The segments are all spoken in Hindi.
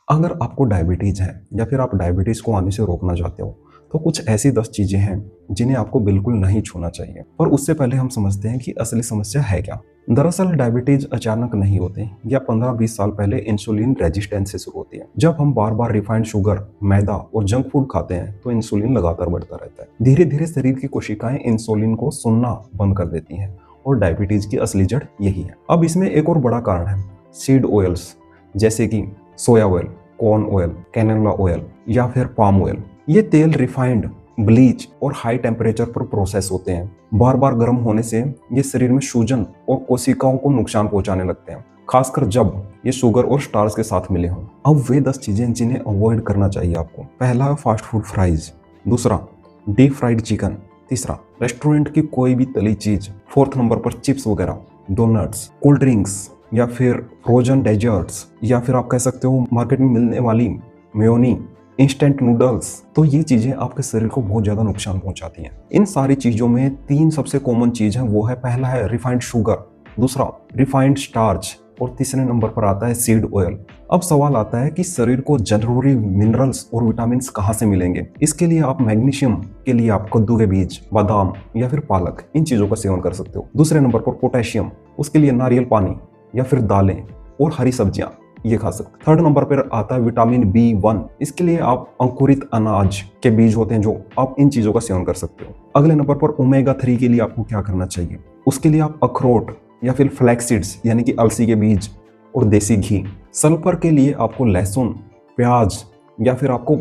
अगर आपको डायबिटीज़ है या फिर आप डायबिटीज़ को आने से रोकना चाहते हो, तो कुछ ऐसी 10 चीज़ें हैं जिन्हें आपको बिल्कुल नहीं छूना चाहिए। पर उससे पहले हम समझते हैं कि असली समस्या है क्या। दरअसल डायबिटीज़ अचानक नहीं होते, या 15-20 साल पहले इंसुलिन रेजिस्टेंस से शुरू होती है। जब हम बार बार रिफाइंड शुगर, मैदा और जंक फूड खाते हैं तो इंसुलिन लगातार बढ़ता रहता है। धीरे धीरे शरीर की कोशिकाएं इंसुलिन को सुनना बंद कर देती हैं, और डायबिटीज़ की असली जड़ यही है। अब इसमें एक और बड़ा कारण है सीड ऑयल्स, जैसे कि soya oil, corn oil, canola oil या फिर पाम ऑयल। ये तेल रिफाइंड, ब्लीच और हाई टेम्परेचर पर प्रोसेस होते हैं। बार बार गर्म होने से ये शरीर में सूजन और कोशिकाओं को नुकसान पहुंचाने लगते हैं, खासकर जब ये शुगर और स्टार्च के साथ मिले हों। अब वे 10 चीजें जिन्हें अवॉइड करना चाहिए आपको। पहला है फास्ट फूड फ्राइज, दूसरा डीप फ्राइड चिकन, तीसरा रेस्टोरेंट की कोई भी तली चीज, फोर्थ नंबर पर चिप्स वगैरह, डोनट्स, कोल्ड ड्रिंक्स या फिर फ्रोजन डेजर्ट्स, या फिर आप कह सकते हो मार्केट में मिलने वाली मेयोनी, इंस्टेंट नूडल्स। तो ये चीजें आपके शरीर को बहुत ज्यादा नुकसान पहुंचाती हैं। इन सारी चीजों में 3 सबसे कॉमन चीज है, वो है पहला है रिफाइंड शुगर, दूसरा रिफाइंड स्टार्च और तीसरे नंबर पर आता है सीड ऑयल। अब सवाल आता है कि शरीर को जरूरी मिनरल्स और विटामिन कहाँ से मिलेंगे। इसके लिए आप मैग्नीशियम के लिए आप कद्दू के बीज, बादाम या फिर पालक, इन चीजों का सेवन कर सकते हो। दूसरे नंबर पर पोटेशियम, उसके लिए नारियल पानी या फिर दालें और हरी सब्जियां ये खा सकते हैं। थर्ड नंबर पर आता है विटामिन B1, इसके लिए आप अंकुरित अनाज के बीज होते हैं जो, आप इन चीजों का सेवन कर सकते हो। अगले नंबर पर ओमेगा 3 के लिए आपको क्या करना चाहिए, उसके लिए आप अखरोट या फिर फ्लैक्स सीड्स यानी कि अलसी के बीज और देसी घी। सल्फर के लिए आपको लहसुन, प्याज या फिर आपको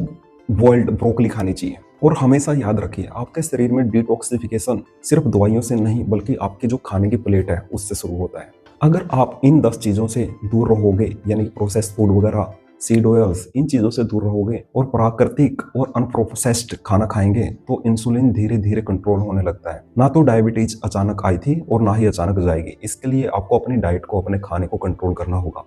बॉइल्ड ब्रोकली खानी चाहिए। और हमेशा याद रखिए, आपके शरीर में डिटॉक्सिफिकेशन सिर्फ दवाइयों से नहीं बल्कि आपके जो खाने की प्लेट है उससे शुरू होता है। अगर आप इन 10 चीज़ों से दूर रहोगे, यानी प्रोसेस्ड फूड वगैरह, सीड ऑयल्स, इन चीज़ों से दूर रहोगे और प्राकृतिक और अनप्रोसेस्ड खाना खाएंगे, तो इंसुलिन धीरे धीरे कंट्रोल होने लगता है। ना तो डायबिटीज अचानक आई थी और ना ही अचानक जाएगी। इसके लिए आपको अपनी डाइट को, अपने खाने को कंट्रोल करना होगा।